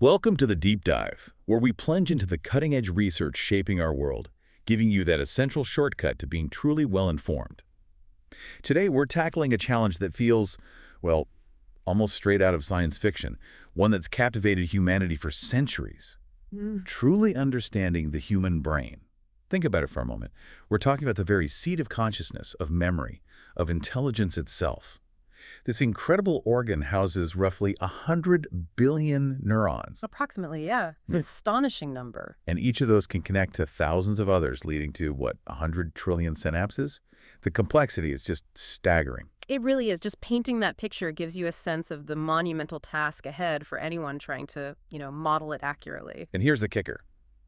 Welcome to the Deep Dive, where we plunge into the cutting-edge research shaping our world, giving you that essential shortcut to being truly well-informed. Today, we're tackling a challenge that feels, well, almost straight out of science fiction, one that's captivated humanity for centuries. Truly understanding the human brain. Think about it for a moment. We're talking about the very seat of consciousness, of memory, of intelligence itself. This incredible organ houses roughly 100 billion neurons. Approximately, yeah. It's an astonishing number. And each of those can connect to thousands of others, leading to, 100 trillion synapses? The complexity is just staggering. It really is. Just painting that picture gives you a sense of the monumental task ahead for anyone trying to, model it accurately. And here's the kicker.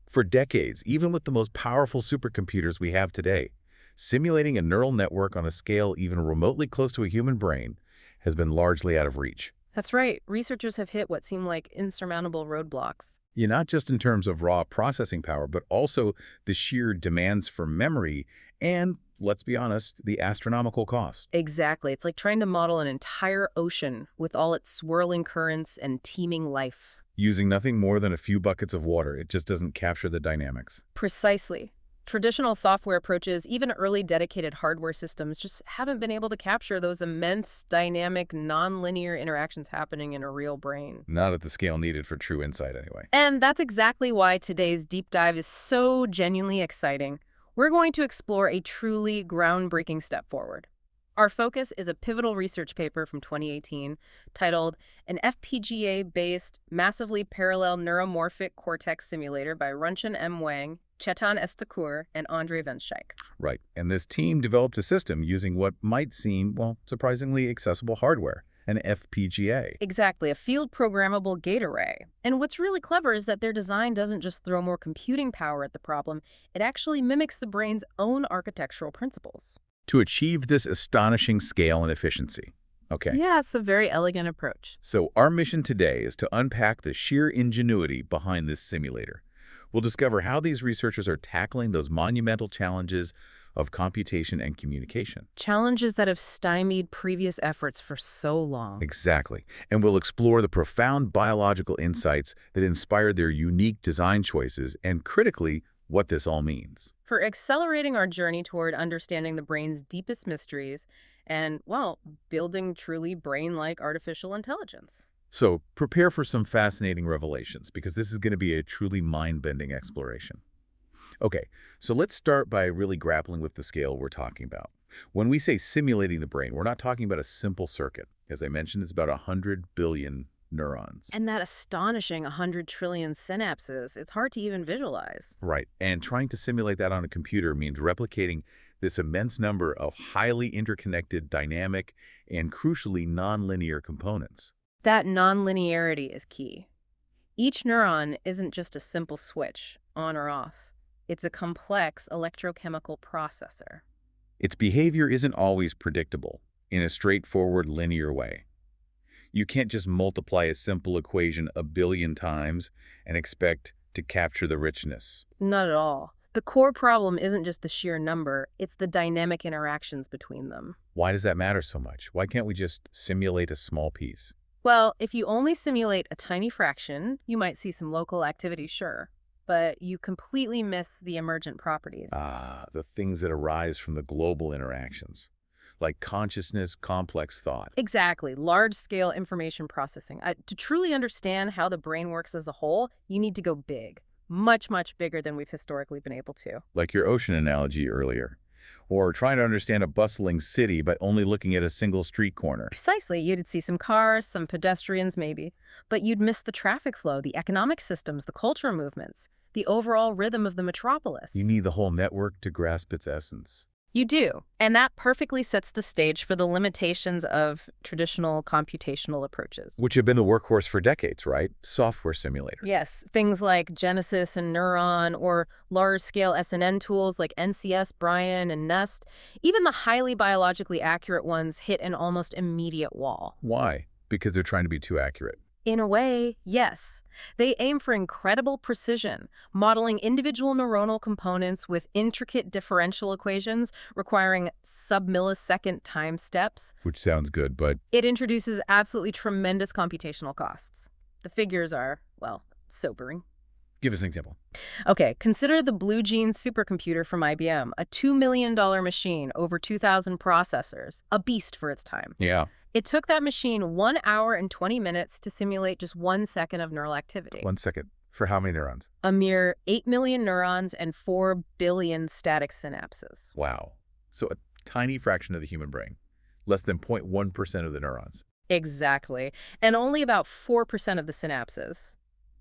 For decades, even with the most powerful supercomputers we have today, simulating a neural network on a scale even remotely close to a human brain has been largely out of reach. That's right. Researchers have hit what seem like insurmountable roadblocks. Not just in terms of raw processing power, but also the sheer demands for memory and, let's be honest, the astronomical cost. Exactly. It's like trying to model an entire ocean with all its swirling currents and teeming life. Using nothing more than a few buckets of water, it just doesn't capture the dynamics. Precisely. Traditional software approaches, even early dedicated hardware systems, just haven't been able to capture those immense, dynamic, non-linear interactions happening in a real brain. Not at the scale needed for true insight, anyway. And that's exactly why today's deep dive is so genuinely exciting. We're going to explore a truly groundbreaking step forward. Our focus is a pivotal research paper from 2018 titled An FPGA-based Massively Parallel Neuromorphic Cortex Simulator by Runchan M. Wang, Chetan S. Thakur, and Andrei Venscheik. Right, and this team developed a system using what might seem, surprisingly accessible hardware, an FPGA. Exactly, a field-programmable gate array. And what's really clever is that their design doesn't just throw more computing power at the problem, it actually mimics the brain's own architectural principles. To achieve this astonishing scale and efficiency. Okay. Yeah, it's a very elegant approach. So our mission today is to unpack the sheer ingenuity behind this simulator. We'll discover how these researchers are tackling those monumental challenges of computation and communication. Challenges that have stymied previous efforts for so long. Exactly. And we'll explore the profound biological insights that inspired their unique design choices and, critically, what this all means. For accelerating our journey toward understanding the brain's deepest mysteries and, building truly brain-like artificial intelligence. So prepare for some fascinating revelations, because this is going to be a truly mind-bending exploration. Okay, so let's start by really grappling with the scale we're talking about. When we say simulating the brain, we're not talking about a simple circuit. As I mentioned, it's about 100 billion neurons. And that astonishing 100 trillion synapses, it's hard to even visualize. Right, and trying to simulate that on a computer means replicating this immense number of highly interconnected, dynamic, and crucially nonlinear components. That nonlinearity is key. Each neuron isn't just a simple switch, on or off. It's a complex electrochemical processor. Its behavior isn't always predictable in a straightforward linear way. You can't just multiply a simple equation a billion times and expect to capture the richness. Not at all. The core problem isn't just the sheer number, it's the dynamic interactions between them. Why does that matter so much? Why can't we just simulate a small piece? Well, if you only simulate a tiny fraction, you might see some local activity, sure, but you completely miss the emergent properties. The things that arise from the global interactions, like consciousness, complex thought. Exactly, large-scale information processing. To truly understand how the brain works as a whole, you need to go big, much, much bigger than we've historically been able to. Like your ocean analogy earlier. Or trying to understand a bustling city by only looking at a single street corner. Precisely. You'd see some cars, some pedestrians maybe, but you'd miss the traffic flow, the economic systems, the cultural movements, the overall rhythm of the metropolis. You need the whole network to grasp its essence. You do, and that perfectly sets the stage for the limitations of traditional computational approaches. Which have been the workhorse for decades, right? Software simulators. Yes, things like Genesis and Neuron, or large-scale SNN tools like NCS, Brian, and Nest. Even the highly biologically accurate ones hit an almost immediate wall. Why? Because they're trying to be too accurate. In a way, yes. They aim for incredible precision, modeling individual neuronal components with intricate differential equations requiring sub-millisecond time steps. Which sounds good, but it introduces absolutely tremendous computational costs. The figures are well, sobering. Give us an example. Okay, consider the Blue Gene supercomputer from IBM, a $2 million machine, over 2,000 processors, a beast for its time. Yeah. It took that machine 1 hour and 20 minutes to simulate just 1 second of neural activity. 1 second. For how many neurons? A mere 8 million neurons and 4 billion static synapses. Wow. So a tiny fraction of the human brain. Less than 0.1% of the neurons. Exactly. And only about 4% of the synapses.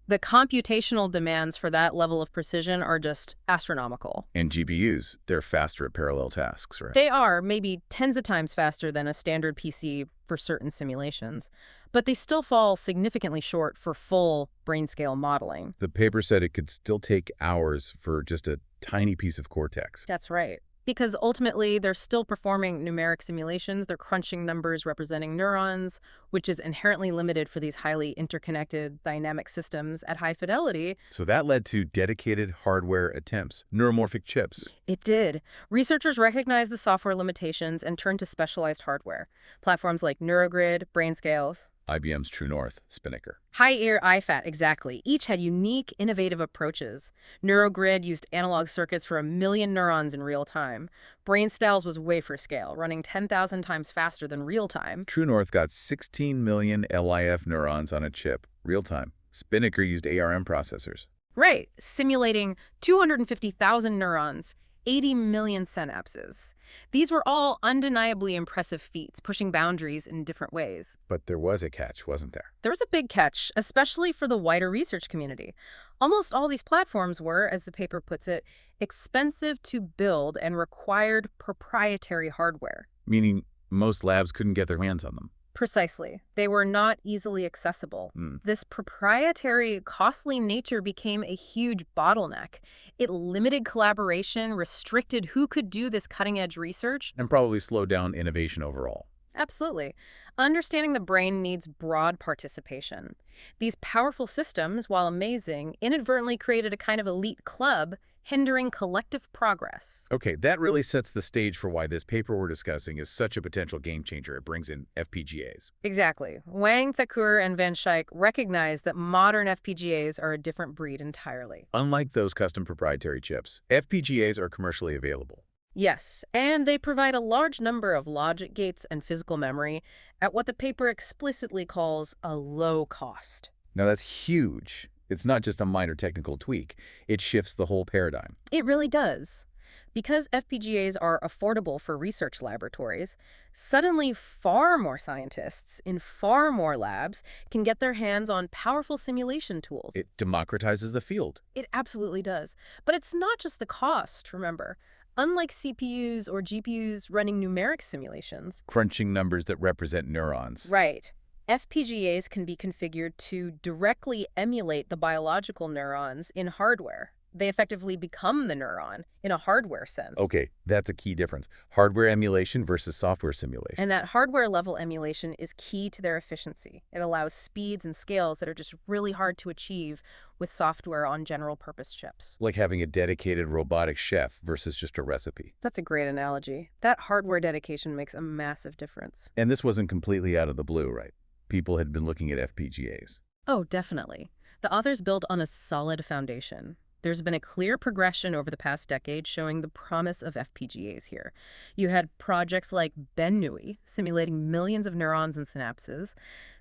The computational demands for that level of precision are just astronomical. And GPUs, they're faster at parallel tasks, right? They are maybe tens of times faster than a standard PC for certain simulations, but they still fall significantly short for full brain-scale modeling. The paper said it could still take hours for just a tiny piece of cortex. That's right. Because ultimately, they're still performing numeric simulations. They're crunching numbers representing neurons, which is inherently limited for these highly interconnected dynamic systems at high fidelity. So that led to dedicated hardware attempts, neuromorphic chips. It did. Researchers recognized the software limitations and turned to specialized hardware. Platforms like Neurogrid, Brainscales, IBM's True North, Spinnaker. High-ear IFAT, exactly. Each had unique, innovative approaches. Neurogrid used analog circuits for 1 million neurons in real time. Brainscales was wafer scale, running 10,000 times faster than real time. True North got 16 million LIF neurons on a chip, real time. Spinnaker used ARM processors. Right, simulating 250,000 neurons, 80 million synapses. These were all undeniably impressive feats, pushing boundaries in different ways. But there was a catch, wasn't there? There was a big catch, especially for the wider research community. Almost all these platforms were, as the paper puts it, expensive to build and required proprietary hardware. Meaning most labs couldn't get their hands on them. Precisely. They were not easily accessible. This proprietary, costly nature became a huge bottleneck. It limited collaboration, restricted who could do this cutting-edge research. And probably slowed down innovation overall. Absolutely. Understanding the brain needs broad participation. These powerful systems, while amazing, inadvertently created a kind of elite club, hindering collective progress. Okay, that really sets the stage for why this paper we're discussing is such a potential game changer. It brings in FPGAs. Exactly. Wang, Thakur, and Van Schaik recognize that modern FPGAs are a different breed entirely. Unlike those custom proprietary chips, FPGAs are commercially available. Yes, and they provide a large number of logic gates and physical memory at what the paper explicitly calls a low cost. Now that's huge. It's not just a minor technical tweak. It shifts the whole paradigm. It really does. Because FPGAs are affordable for research laboratories, suddenly far more scientists in far more labs can get their hands on powerful simulation tools. It democratizes the field. It absolutely does. But it's not just the cost, remember. Unlike CPUs or GPUs running numeric simulations, Crunching numbers that represent neurons. right, FPGAs can be configured to directly emulate the biological neurons in hardware. They effectively become the neuron in a hardware sense. Okay, that's a key difference. Hardware emulation versus software simulation. And that hardware-level emulation is key to their efficiency. It allows speeds and scales that are just really hard to achieve with software on general-purpose chips. Like having a dedicated robotic chef versus just a recipe. That's a great analogy. That hardware dedication makes a massive difference. And this wasn't completely out of the blue, right? People had been looking at FPGAs. Oh, definitely. The authors built on a solid foundation. There's been a clear progression over the past decade showing the promise of FPGAs here. You had projects like BenNui, simulating millions of neurons and synapses.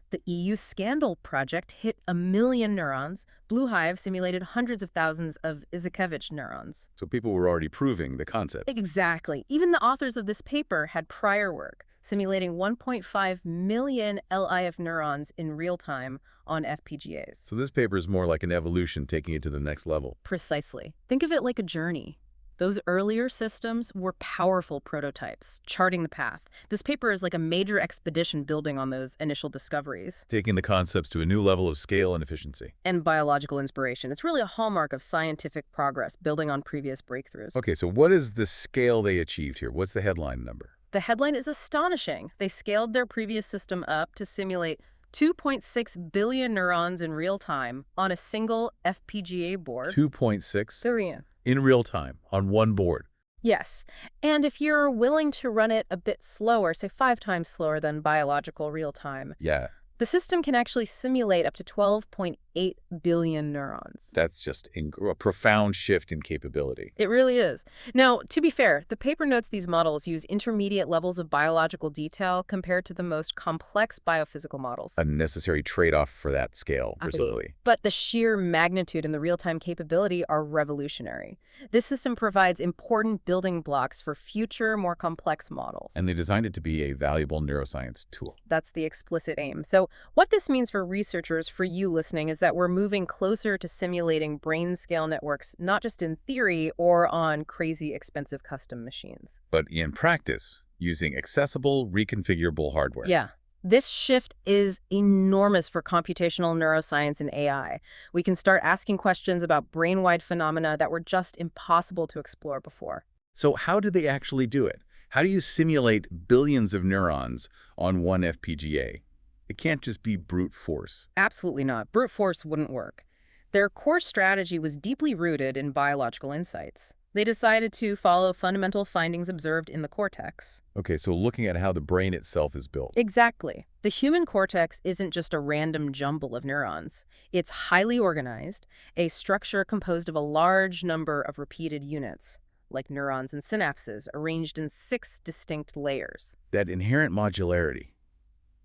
The EU Scandal project hit 1 million neurons. Blue Hive simulated hundreds of thousands of Izhikevich neurons. So people were already proving the concept. Exactly. Even the authors of this paper had prior work, simulating 1.5 million LIF neurons in real time on FPGAs. So this paper is more like an evolution, taking it to the next level. Precisely. Think of it like a journey. Those earlier systems were powerful prototypes, charting the path. This paper is like a major expedition building on those initial discoveries. Taking the concepts to a new level of scale and efficiency. And biological inspiration. It's really a hallmark of scientific progress, building on previous breakthroughs. Okay, so what is the scale they achieved here? What's the headline number? The headline is astonishing. They scaled their previous system up to simulate 2.6 billion neurons in real time on a single FPGA board. 2.6 billion. in real time on one board. Yes. And if you're willing to run it a bit slower, say 5 times slower than biological real time, Yeah. the system can actually simulate up to 12.8 8 billion neurons. That's just a profound shift in capability. It really is. Now, to be fair, the paper notes these models use intermediate levels of biological detail compared to the most complex biophysical models. A necessary trade-off for that scale, Absolutely. presumably. But the sheer magnitude and the real-time capability are revolutionary. This system provides important building blocks for future, more complex models. And they designed it to be a valuable neuroscience tool. That's the explicit aim. So what this means for researchers, for you listening, is that we're moving closer to simulating brain-scale networks, not just in theory or on crazy expensive custom machines. But in practice, using accessible, reconfigurable hardware. Yeah. This shift is enormous for computational neuroscience and AI. We can start asking questions about brain-wide phenomena that were just impossible to explore before. So how do they actually do it? How do you simulate billions of neurons on one FPGA? It can't just be brute force. Absolutely not. Brute force wouldn't work. Their core strategy was deeply rooted in biological insights. They decided to follow fundamental findings observed in the cortex. Okay, so looking at how the brain itself is built. Exactly. The human cortex isn't just a random jumble of neurons. It's highly organized, a structure composed of a large number of repeated units, like neurons and synapses, arranged in 6 distinct layers. That inherent modularity,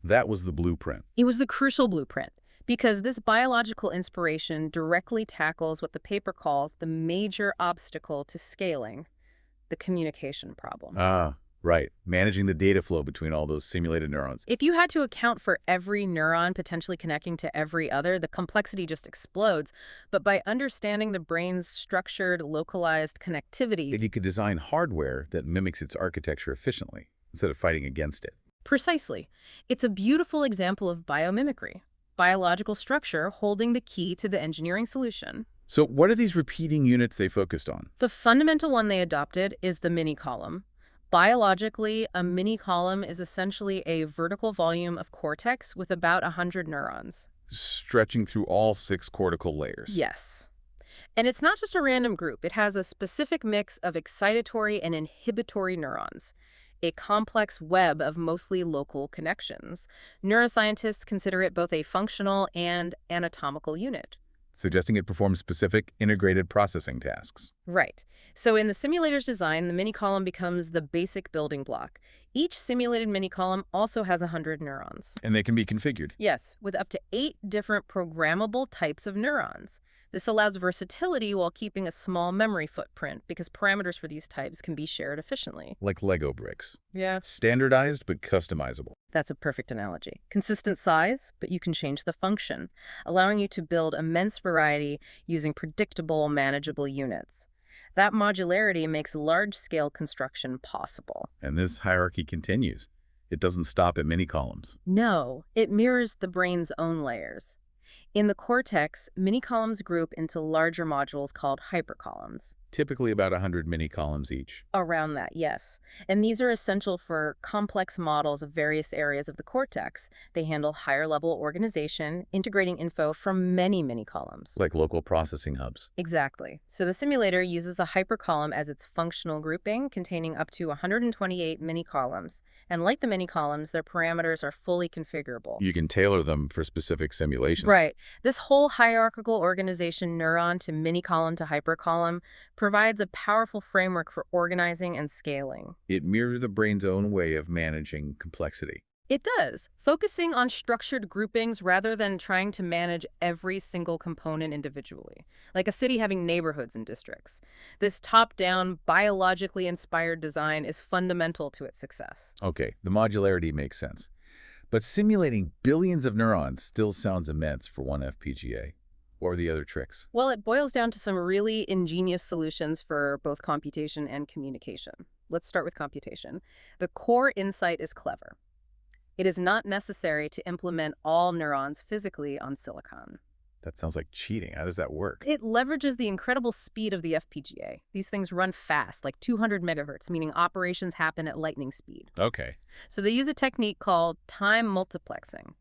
that was the blueprint. It was the crucial blueprint, because this biological inspiration directly tackles what the paper calls the major obstacle to scaling, the communication problem. Ah, right. Managing the data flow between all those simulated neurons. If you had to account for every neuron potentially connecting to every other, the complexity just explodes. But by understanding the brain's structured, localized connectivity... If you could design hardware that mimics its architecture efficiently, instead of fighting against it. Precisely. It's a beautiful example of biomimicry. Biological structure holding the key to the engineering solution. So what are these repeating units they focused on? The fundamental one they adopted is the mini-column. Biologically, a mini-column is essentially a vertical volume of cortex with about 100 neurons. Stretching through all 6 cortical layers. Yes. And it's not just a random group. It has a specific mix of excitatory and inhibitory neurons, a complex web of mostly local connections. Neuroscientists consider it both a functional and anatomical unit. Suggesting it performs specific integrated processing tasks. Right. So in the simulator's design, the mini-column becomes the basic building block. Each simulated mini-column also has 100 neurons. And they can be configured. Yes, with up to 8 different programmable types of neurons. This allows versatility while keeping a small memory footprint because parameters for these types can be shared efficiently. Like Lego bricks. Yeah. Standardized but customizable. That's a perfect analogy. Consistent size, but you can change the function, allowing you to build immense variety using predictable, manageable units. That modularity makes large-scale construction possible. And this hierarchy continues. It doesn't stop at mini-columns. No, it mirrors the brain's own layers. In the cortex, mini-columns group into larger modules called hypercolumns. Typically about 100 mini-columns each. Around that, yes. And these are essential for complex models of various areas of the cortex. They handle higher-level organization, integrating info from many mini-columns. Like local processing hubs. Exactly. So the simulator uses the hypercolumn as its functional grouping, containing up to 128 mini-columns. And like the mini-columns, their parameters are fully configurable. You can tailor them for specific simulations. Right. This whole hierarchical organization, neuron to mini-column to hypercolumn, provides a powerful framework for organizing and scaling. It mirrors the brain's own way of managing complexity. It does, focusing on structured groupings rather than trying to manage every single component individually, like a city having neighborhoods and districts. This top-down, biologically inspired design is fundamental to its success. Okay, the modularity makes sense. But simulating billions of neurons still sounds immense for one FPGA. What are the other tricks? Well, it boils down to some really ingenious solutions for both computation and communication. Let's start with computation. The core insight is clever. It is not necessary to implement all neurons physically on silicon. That sounds like cheating. How does that work? It leverages the incredible speed of the FPGA. These things run fast, like 200 megahertz, meaning operations happen at lightning speed. Okay. So they use a technique called time multiplexing.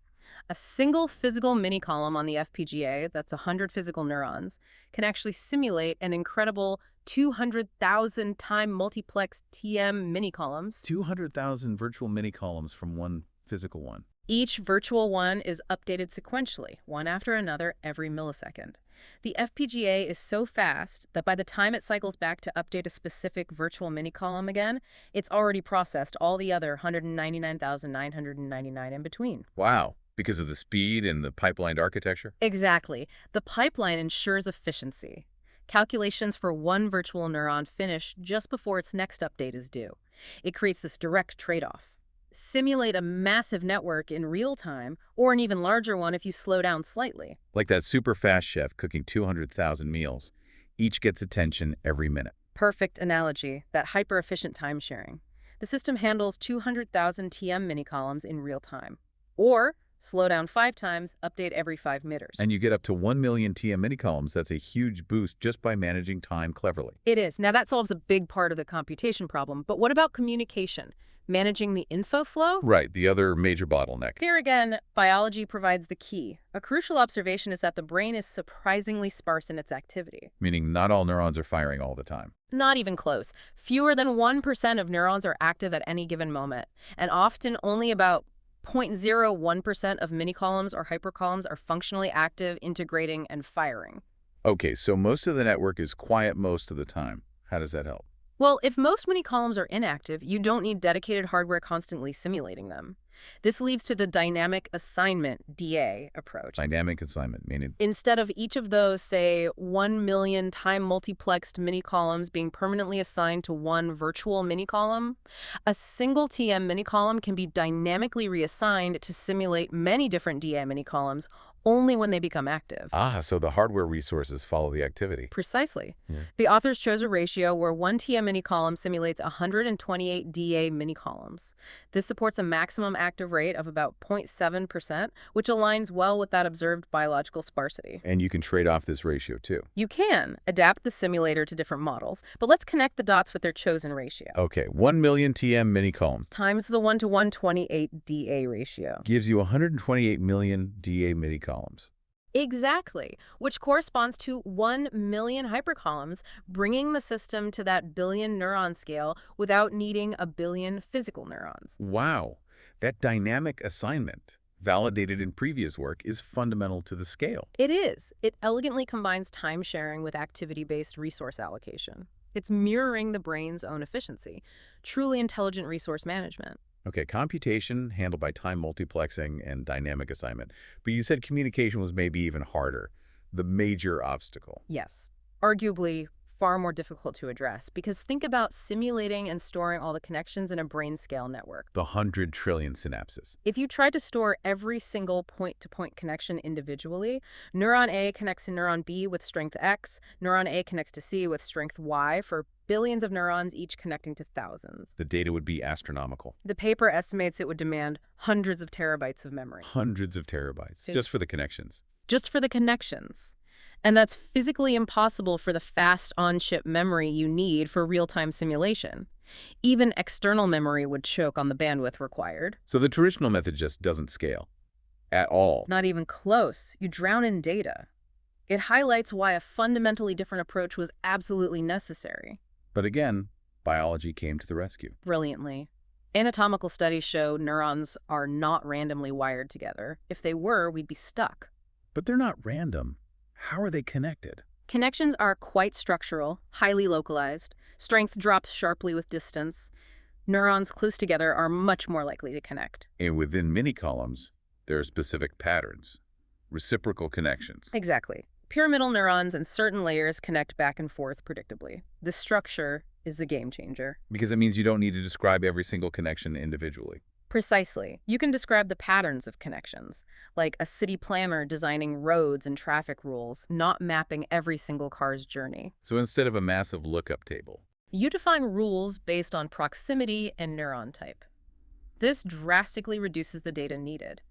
A single physical mini-column on the FPGA, that's 100 physical neurons, can actually simulate an incredible 200,000 time multiplexed TM mini-columns. 200,000 virtual mini-columns from one physical one. Each virtual one is updated sequentially, one after another, every millisecond. The FPGA is so fast that by the time it cycles back to update a specific virtual mini-column again, it's already processed all the other 199,999 in between. Wow. Because of the speed and the pipelined architecture? Exactly. The pipeline ensures efficiency. Calculations for one virtual neuron finish just before its next update is due. It creates this direct trade-off. Simulate a massive network in real time, or an even larger one if you slow down slightly. Like that super fast chef cooking 200,000 meals. Each gets attention every minute. Perfect analogy, that hyper-efficient time sharing. The system handles 200,000 TM mini-columns in real time. Or slow down 5 times, update every 5 meters. And you get up to 1 million TM mini-columns. That's a huge boost just by managing time cleverly. It is. Now that solves a big part of the computation problem, but what about communication? Managing the info flow? Right, the other major bottleneck. Here again, biology provides the key. A crucial observation is that the brain is surprisingly sparse in its activity. Meaning not all neurons are firing all the time. Not even close. Fewer than 1% of neurons are active at any given moment, and often only about 0.01% of mini-columns or hypercolumns are functionally active, integrating, and firing. Okay, so most of the network is quiet most of the time. How does that help? Well, if most mini-columns are inactive, you don't need dedicated hardware constantly simulating them. This leads to the dynamic assignment, DA, approach. Dynamic assignment, meaning? Instead of each of those, say, 1 million time multiplexed mini-columns being permanently assigned to one virtual mini-column, a single TM mini-column can be dynamically reassigned to simulate many different DA mini-columns only when they become active. Ah, so the hardware resources follow the activity. Precisely. Yeah. The authors chose a ratio where one TM mini-column simulates 128 DA mini-columns. This supports a maximum active rate of about 0.7%, which aligns well with that observed biological sparsity. And you can trade off this ratio too. You can adapt the simulator to different models, but let's connect the dots with their chosen ratio. Okay, 1 million TM mini-column Times the 1 to 128 DA ratio. gives you 128 million DA mini-columns. Exactly, which corresponds to 1 million hypercolumns, bringing the system to that billion neuron scale without needing a billion physical neurons. Wow, that dynamic assignment, validated in previous work, is fundamental to the scale. It is. It elegantly combines time sharing with activity-based resource allocation. It's mirroring the brain's own efficiency, truly intelligent resource management. Okay, computation handled by time multiplexing and dynamic assignment. But you said communication was maybe even harder, the major obstacle. Yes, arguably far more difficult to address, because think about simulating and storing all the connections in a brain-scale network. The 100 trillion synapses. If you tried to store every single point-to-point connection individually, neuron A connects to neuron B with strength X, neuron A connects to C with strength Y for billions of neurons, each connecting to thousands. The data would be astronomical. The paper estimates it would demand hundreds of terabytes of memory. Hundreds of terabytes, just for the connections. Just for the connections. And that's physically impossible for the fast on-chip memory you need for real-time simulation. Even external memory would choke on the bandwidth required. So the traditional method just doesn't scale. At all. Not even close. You drown in data. It highlights why a fundamentally different approach was absolutely necessary. But again, biology came to the rescue. Brilliantly. Anatomical studies show neurons are not randomly wired together. If they were, we'd be stuck. But they're not random. How are they connected? Connections are quite structural, highly localized. Strength drops sharply with distance. Neurons close together are much more likely to connect. And within mini-columns, there are specific patterns, reciprocal connections. Exactly. Pyramidal neurons and certain layers connect back and forth predictably. This structure is the game changer. Because it means you don't need to describe every single connection individually. Precisely. You can describe the patterns of connections, like a city planner designing roads and traffic rules, not mapping every single car's journey. So instead of a massive lookup table, You define rules based on proximity and neuron type. This drastically reduces the data needed.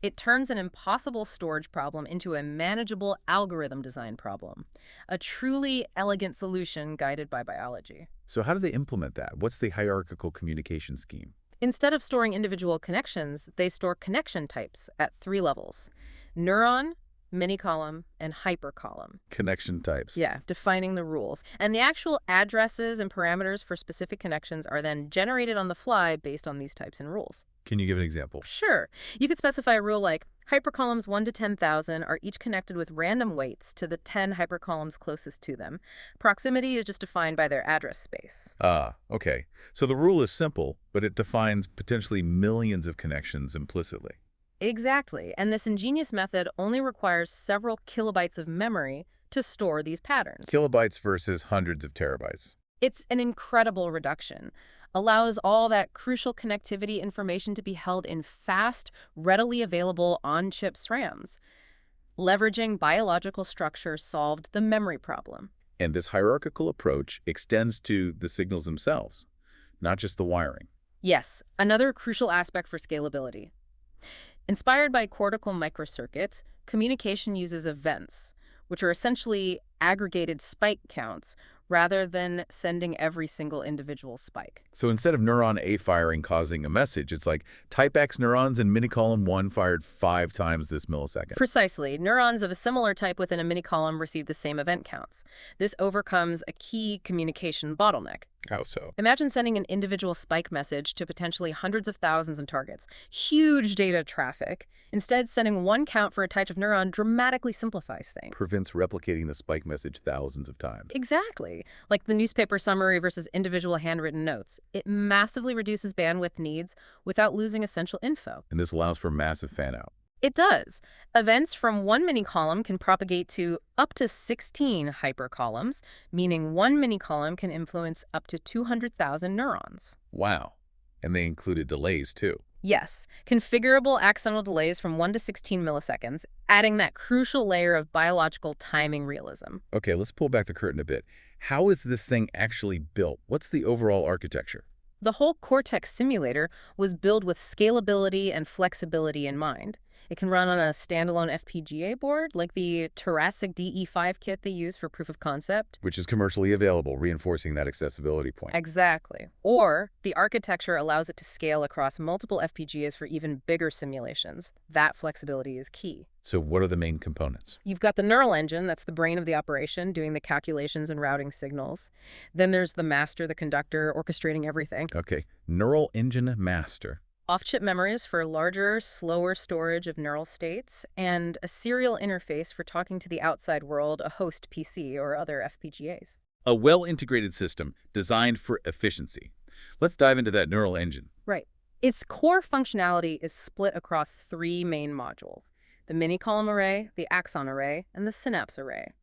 It turns an impossible storage problem into a manageable algorithm design problem, a truly elegant solution guided by biology. so how do they implement that? What's the hierarchical communication scheme? Instead of storing individual connections, they store connection types at 3 levels: neuron, mini-column, and hyper-column. Connection types. Yeah, defining the rules. And the actual addresses and parameters for specific connections are then generated on the fly based on these types and rules. Can you give an example? Sure. You could specify a rule like hypercolumns 1 to 10,000 are each connected with random weights to the 10 hypercolumns closest to them. Proximity is just defined by their address space. Ah, okay. So the rule is simple, but it defines potentially millions of connections implicitly. Exactly. And this ingenious method only requires several kilobytes of memory to store these patterns. Kilobytes versus hundreds of terabytes. It's an incredible reduction. Allows all that crucial connectivity information to be held in fast, readily available on-chip SRAMs. Leveraging biological structure solved the memory problem. And this hierarchical approach extends to the signals themselves, not just the wiring. Yes, another crucial aspect for scalability. Inspired by cortical microcircuits, communication uses events, which are essentially aggregated spike counts, rather than sending every single individual spike. So instead of neuron A firing causing a message, it's like type X neurons in mini-column 1 fired 5 times this millisecond. Precisely. Neurons of a similar type within a mini-column receive the same event counts. This overcomes a key communication bottleneck. How so? Imagine sending an individual spike message to potentially hundreds of thousands of targets. Huge data traffic. Instead, sending one count for a type of neuron dramatically simplifies things. Prevents replicating the spike message thousands of times. Exactly. Like the newspaper summary versus individual handwritten notes. It massively reduces bandwidth needs without losing essential info. And this allows for massive fan-out. It does. Events from one mini-column can propagate to up to 16 hypercolumns, meaning one mini-column can influence up to 200,000 neurons. Wow. And they included delays, too. Yes, configurable axonal delays from 1 to 16 milliseconds, adding that crucial layer of biological timing realism. Okay, let's pull back the curtain a bit. How is this thing actually built? What's the overall architecture? The whole Cortex simulator was built with scalability and flexibility in mind. It can run on a standalone FPGA board, like the Thoracic DE5 kit they use for proof of concept. Which is commercially available, reinforcing that accessibility point. Exactly. Or the architecture allows it to scale across multiple FPGAs for even bigger simulations. That flexibility is key. So what are the main components? You've got the neural engine, that's the brain of the operation, doing the calculations and routing signals. Then there's the master, the conductor, orchestrating everything. Okay, neural engine master. Off-chip memories for larger, slower storage of neural states, and a serial interface for talking to the outside world, a host PC or other FPGAs. A well-integrated system designed for efficiency. Let's dive into that neural engine. Right. Its core functionality is split across 3 main modules: the mini-column array, the axon array, and the synapse array.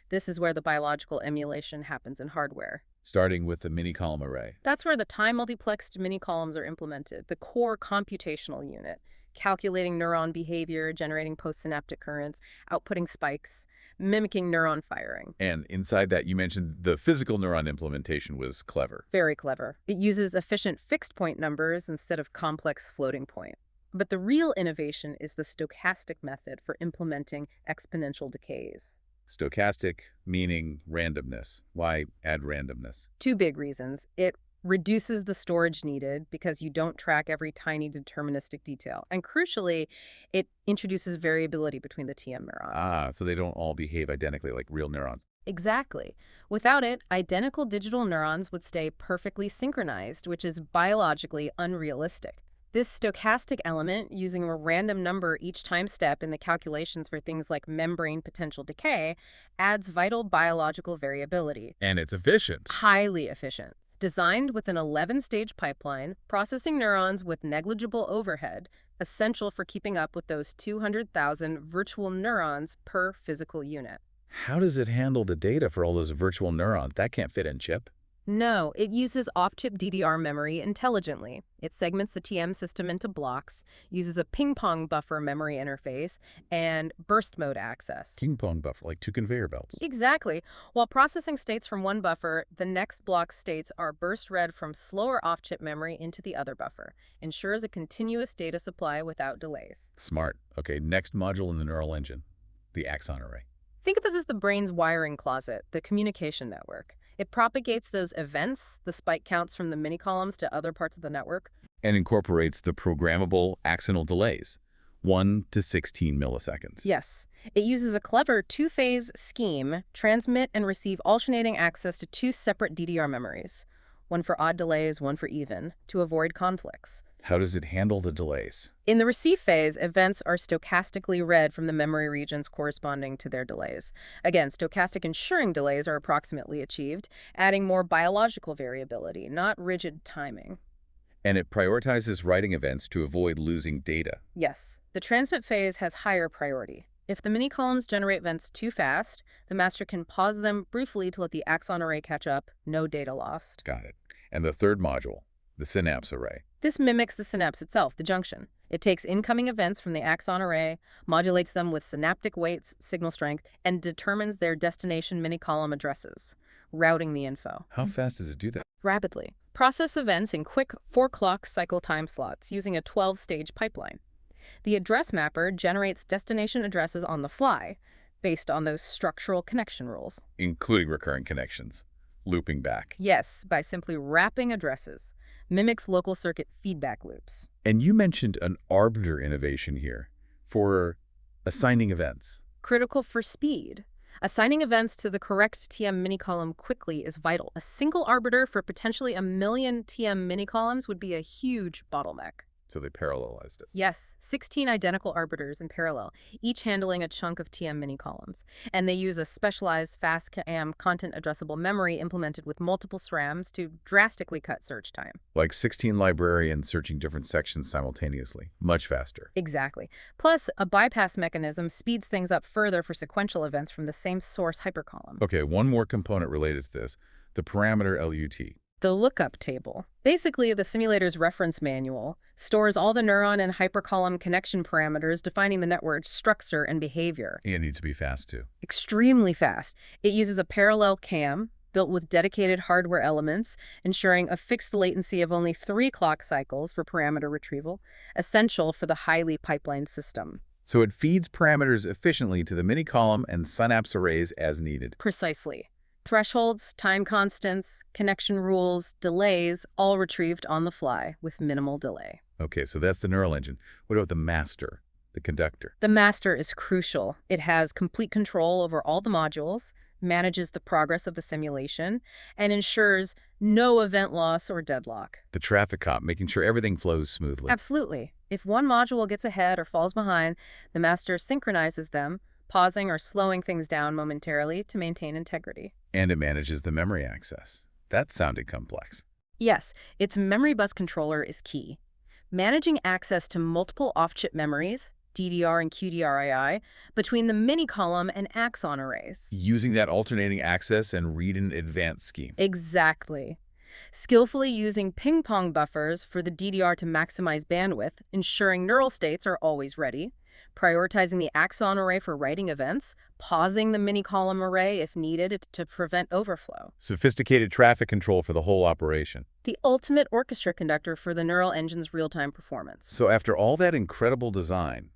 This is where the biological emulation happens in hardware. Starting with the mini-column array. That's where the time-multiplexed mini-columns are implemented, the core computational unit, calculating neuron behavior, generating postsynaptic currents, outputting spikes, mimicking neuron firing. And inside that, you mentioned the physical neuron implementation was clever. Very clever. It uses efficient fixed-point numbers instead of complex floating point. But the real innovation is the stochastic method for implementing exponential decays. Stochastic, meaning randomness. Why add randomness? 2 big reasons. It reduces the storage needed because you don't track every tiny deterministic detail. And crucially, it introduces variability between the TM neurons. Ah, so they don't all behave identically like real neurons. Exactly. Without it, identical digital neurons would stay perfectly synchronized, which is biologically unrealistic. This stochastic element, using a random number each time step in the calculations for things like membrane potential decay, adds vital biological variability. And it's efficient. Highly efficient. Designed with an 11-stage pipeline, processing neurons with negligible overhead, essential for keeping up with those 200,000 virtual neurons per physical unit. How does it handle the data for all those virtual neurons? That can't fit in chip. No, it uses off-chip DDR memory intelligently. It segments the TM system into blocks, uses a ping-pong buffer memory interface, and burst mode access. Ping-pong buffer, like 2 conveyor belts. Exactly. While processing states from one buffer, the next block states are burst read from slower off-chip memory into the other buffer. Ensures a continuous data supply without delays. Smart. Okay, next module in the neural engine, the axon array. Think of this as the brain's wiring closet, the communication network. It propagates those events, the spike counts from the mini-columns to other parts of the network. And incorporates the programmable axonal delays. 1 to 16 milliseconds. Yes. It uses a clever two-phase scheme, transmit and receive alternating access to two separate DDR memories, one for odd delays, one for even, to avoid conflicts. How does it handle the delays? In the receive phase, events are stochastically read from the memory regions corresponding to their delays. Again, stochastic ensuring delays are approximately achieved, adding more biological variability, not rigid timing. And it prioritizes writing events to avoid losing data. Yes, the transmit phase has higher priority. If the mini-columns generate events too fast, the master can pause them briefly to let the axon array catch up, no data lost. Got it. And the third module, the synapse array. This mimics the synapse itself, the junction. It takes incoming events from the axon array, modulates them with synaptic weights, signal strength, and determines their destination mini-column addresses, routing the info. How fast does it do that? Rapidly. Process events in quick 4-clock cycle time slots using a 12-stage pipeline. The address mapper generates destination addresses on the fly, based on those structural connection rules. Including recurrent connections. Looping back. Yes, by simply wrapping addresses. Mimics local circuit feedback loops. And you mentioned an arbiter innovation here for assigning events. Critical for speed. Assigning events to the correct TM mini-column quickly is vital. A single arbiter for potentially 1 million TM mini-columns would be a huge bottleneck. So they parallelized it. Yes, 16 identical arbiters in parallel, each handling a chunk of TM mini-columns. And they use a specialized fast-CAM content-addressable memory implemented with multiple SRAMs to drastically cut search time. Like 16 librarians searching different sections simultaneously. Much faster. Exactly. Plus, a bypass mechanism speeds things up further for sequential events from the same source hypercolumn. Okay, one more component related to this, the parameter LUT. The lookup table, basically the simulator's reference manual, stores all the neuron and hypercolumn connection parameters defining the network's structure and behavior. It needs to be fast too. Extremely fast. It uses a parallel CAM built with dedicated hardware elements, ensuring a fixed latency of only 3 clock cycles for parameter retrieval, essential for the highly pipelined system. So it feeds parameters efficiently to the mini-column and synapse arrays as needed. Precisely. Thresholds, time constants, connection rules, delays, all retrieved on the fly with minimal delay. Okay, so that's the neural engine. What about the master, the conductor? The master is crucial. It has complete control over all the modules, manages the progress of the simulation, and ensures no event loss or deadlock. The traffic cop, making sure everything flows smoothly. Absolutely. If one module gets ahead or falls behind, the master synchronizes them, pausing or slowing things down momentarily to maintain integrity. And it manages the memory access. That sounded complex. Yes, its memory bus controller is key. Managing access to multiple off-chip memories, DDR and QDRII, between the mini-column and axon arrays. Using that alternating access and read-in-advance scheme. Exactly. Skillfully using ping-pong buffers for the DDR to maximize bandwidth, ensuring neural states are always ready, prioritizing the axon array for writing events, pausing the mini-column array if needed to prevent overflow. Sophisticated traffic control for the whole operation. The ultimate orchestra conductor for the neural engine's real-time performance. So after all that incredible design,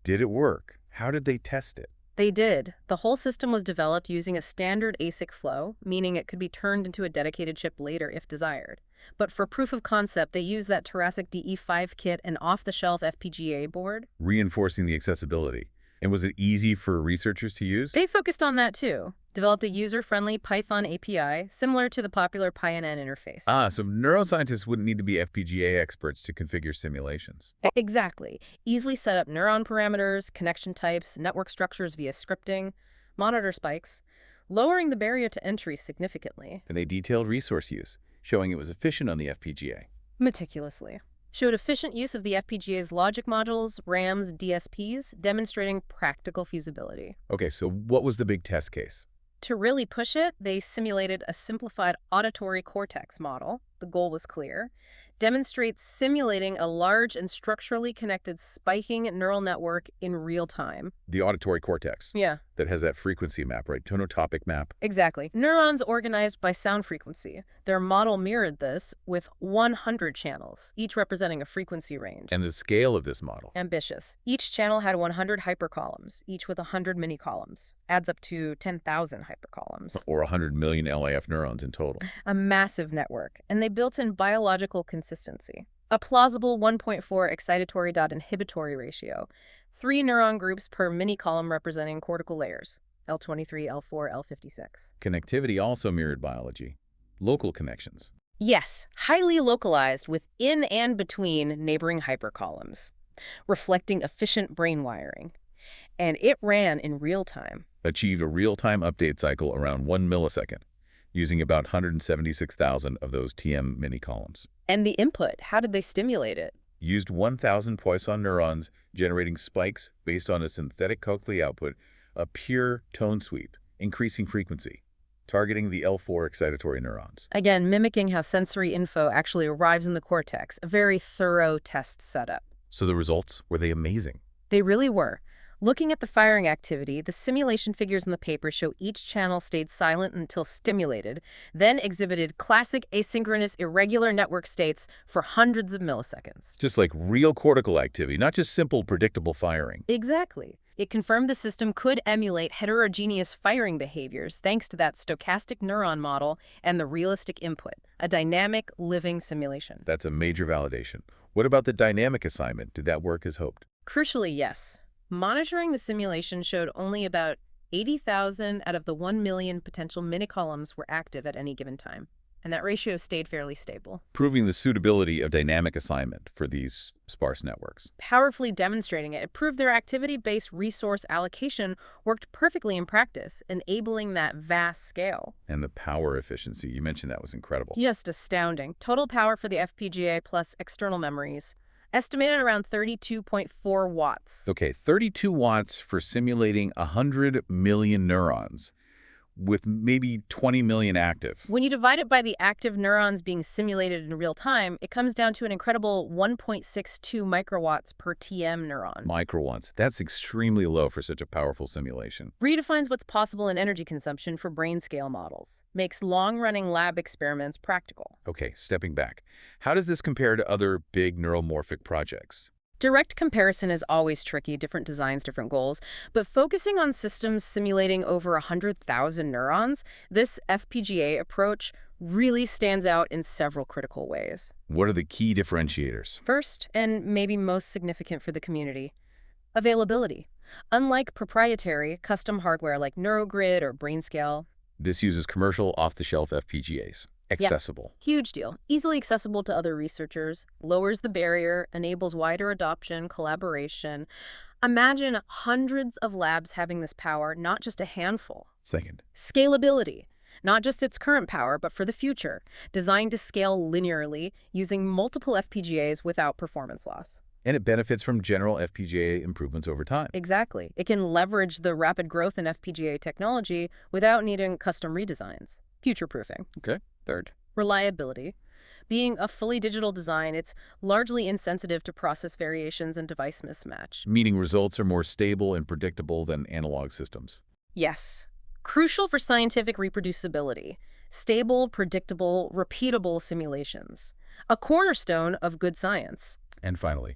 did it work? How did they test it? They did. The whole system was developed using a standard ASIC flow, meaning it could be turned into a dedicated chip later if desired. But for proof of concept, they used that Tarasic DE5 kit and off-the-shelf FPGA board. Reinforcing the accessibility. And was it easy for researchers to use? They focused on that too. Developed a user-friendly Python API, similar to the popular PyNN interface. So neuroscientists wouldn't need to be FPGA experts to configure simulations. Exactly. Easily set up neuron parameters, connection types, network structures via scripting, monitor spikes, lowering the barrier to entry significantly. And they detailed resource use, showing it was efficient on the FPGA. Meticulously. Showed efficient use of the FPGA's logic modules, RAMs, DSPs, demonstrating practical feasibility. Okay, so what was the big test case? To really push it, they simulated a simplified auditory cortex model. The goal was clear. Demonstrates simulating a large and structurally connected spiking neural network in real time. The auditory cortex. Yeah. That has that frequency map, right? Tonotopic map. Exactly. Neurons organized by sound frequency. Their model mirrored this with 100 channels, each representing a frequency range. And the scale of this model? Ambitious. Each channel had 100 hypercolumns, each with 100 mini-columns. Adds up to 10,000 hypercolumns. Or 100 million LAF neurons in total. A massive network, and they built in biological consistency. A plausible 1.4 excitatory-inhibitory ratio. 3 neuron groups per mini-column representing cortical layers. L23, L4, L56. Connectivity also mirrored biology. Local connections. Yes, highly localized within and between neighboring hypercolumns, reflecting efficient brain wiring. And it ran in real time. Achieved a real-time update cycle around 1 millisecond, using about 176,000 of those TM mini-columns. And the input, how did they stimulate it? Used 1,000 Poisson neurons, generating spikes based on a synthetic Coakley output, a pure tone sweep, increasing frequency, targeting the L4 excitatory neurons. Again, mimicking how sensory info actually arrives in the cortex, a very thorough test setup. So the results, were they amazing? They really were. Looking at the firing activity, the simulation figures in the paper show each channel stayed silent until stimulated, then exhibited classic asynchronous irregular network states for hundreds of milliseconds. Just like real cortical activity, not just simple predictable firing. Exactly. It confirmed the system could emulate heterogeneous firing behaviors thanks to that stochastic neuron model and the realistic input, a dynamic, living simulation. That's a major validation. What about the dynamic assignment? Did that work as hoped? Crucially, yes. Monitoring the simulation showed only about 80,000 out of the 1 million potential mini-columns were active at any given time, and that ratio stayed fairly stable. Proving the suitability of dynamic assignment for these sparse networks. Powerfully demonstrating it, it proved their activity-based resource allocation worked perfectly in practice, enabling that vast scale. And the power efficiency, you mentioned that was incredible. Just astounding. Total power for the FPGA plus external memories, estimated around 32.4 watts. Okay, 32 watts for simulating 100 million neurons with maybe 20 million active. When you divide it by the active neurons being simulated in real time, it comes down to an incredible 1.62 microwatts per TM neuron. Microwatts. That's extremely low for such a powerful simulation. Redefines what's possible in energy consumption for brain scale models. Makes long-running lab experiments practical. Okay, stepping back. How does this compare to other big neuromorphic projects? Direct comparison is always tricky, different designs, different goals, but focusing on systems simulating over 100,000 neurons, this FPGA approach really stands out in several critical ways. What are the key differentiators? First, and maybe most significant for the community, availability. Unlike proprietary, custom hardware like NeuroGrid or BrainScale, This uses commercial off-the-shelf FPGAs. Accessible. huge deal. Easily accessible to other researchers, lowers the barrier, enables wider adoption, collaboration. Imagine hundreds of labs having this power, not just a handful. Second, Scalability. Not just its current power, but for the future. Designed to scale linearly, using multiple FPGAs without performance loss. and it benefits from general FPGA improvements over time. Exactly. It can leverage the rapid growth in FPGA technology without needing custom redesigns. Future-proofing. Okay. Third, Reliability. Being a fully digital design, it's largely insensitive to process variations and device mismatch. meaning results are more stable and predictable than analog systems. Yes. Crucial for scientific reproducibility. Stable, predictable, repeatable simulations. A cornerstone of good science. And finally,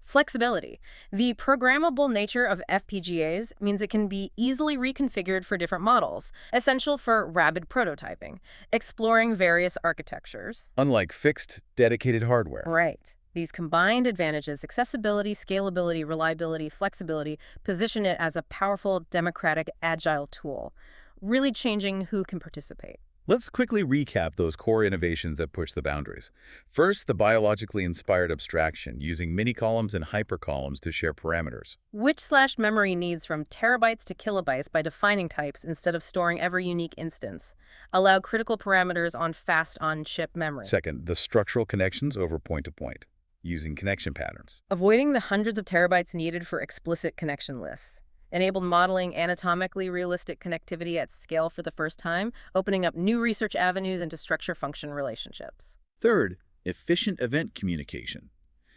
Flexibility. The programmable nature of FPGAs means it can be easily reconfigured for different models, essential for rapid prototyping, exploring various architectures. unlike fixed, dedicated hardware. Right. These combined advantages, accessibility, scalability, reliability, flexibility, position it as a powerful, democratic, agile tool, really changing who can participate. Let's quickly recap those core innovations that push the boundaries. First, the biologically inspired abstraction, using mini-columns and hypercolumns to share parameters. Which/memory needs from terabytes to kilobytes by defining types instead of storing every unique instance. Allow critical parameters on fast on-chip memory. Second, the structural connections over point-to-point, using connection patterns. Avoiding the hundreds of terabytes needed for explicit connection lists. Enabled modeling anatomically realistic connectivity at scale for the first time, opening up new research avenues into structure-function relationships. Third, efficient event communication,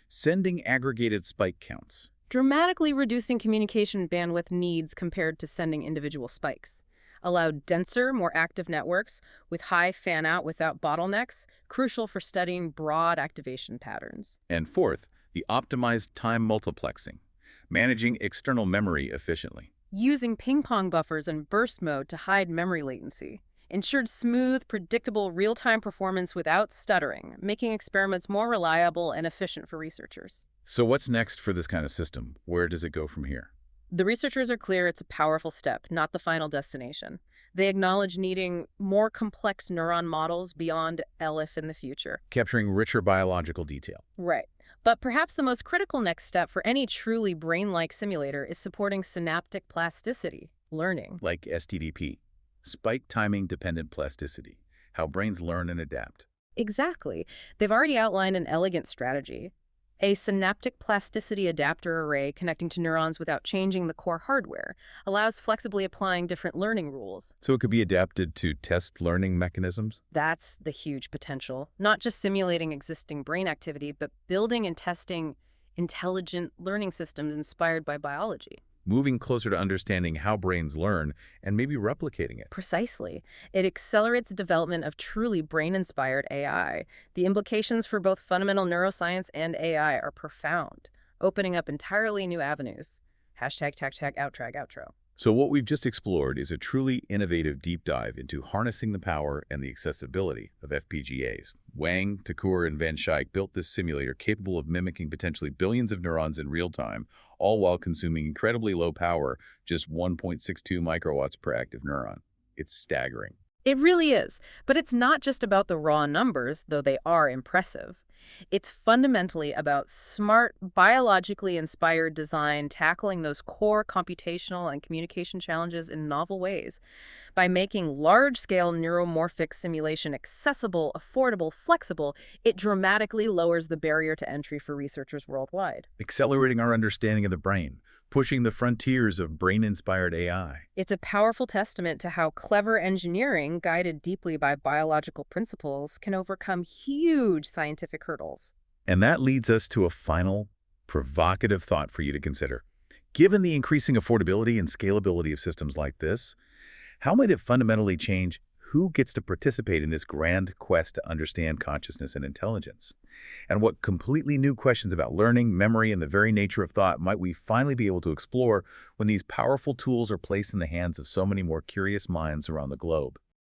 sending aggregated spike counts. Dramatically reducing communication bandwidth needs compared to sending individual spikes. Allowed denser, more active networks with high fan-out without bottlenecks, crucial for studying broad activation patterns. And fourth, the optimized time multiplexing, managing external memory efficiently. Using ping-pong buffers and burst mode to hide memory latency. ensured smooth, predictable, real-time performance without stuttering, making experiments more reliable and efficient for researchers. So what's next for this kind of system? Where does it go from here? The researchers are clear it's a powerful step, not the final destination. They acknowledge needing more complex neuron models beyond ELIF in the future. Capturing richer biological detail. Right. But perhaps the most critical next step for any truly brain-like simulator is supporting synaptic plasticity, learning. Like STDP, spike timing dependent plasticity, how brains learn and adapt. Exactly. They've already outlined an elegant strategy. A synaptic plasticity adapter array connecting to neurons without changing the core hardware allows flexibly applying different learning rules. So it could be adapted to test learning mechanisms? That's the huge potential. Not just simulating existing brain activity, but building and testing intelligent learning systems inspired by biology. Moving closer to understanding how brains learn and maybe replicating it. Precisely. It accelerates the development of truly brain-inspired AI. The implications for both fundamental neuroscience and AI are profound, opening up entirely new avenues. Hashtag outro. So what we've just explored is a truly innovative deep dive into harnessing the power and the accessibility of FPGAs. Wang, Takur, and Van Schaik built this simulator capable of mimicking potentially billions of neurons in real time, all while consuming incredibly low power, just 1.62 microwatts per active neuron. It's staggering. It really is. But it's not just about the raw numbers, though they are impressive. It's fundamentally about smart, biologically inspired design tackling those core computational and communication challenges in novel ways. By making large-scale neuromorphic simulation accessible, affordable, flexible, it dramatically lowers the barrier to entry for researchers worldwide. Accelerating our understanding of the brain, pushing the frontiers of brain-inspired AI. It's a powerful testament to how clever engineering, guided deeply by biological principles, can overcome huge scientific hurdles. And that leads us to a final, provocative thought for you to consider. Given the increasing affordability and scalability of systems like this, how might it fundamentally change who gets to participate in this grand quest to understand consciousness and intelligence? And what completely new questions about learning, memory, and the very nature of thought might we finally be able to explore when these powerful tools are placed in the hands of so many more curious minds around the globe?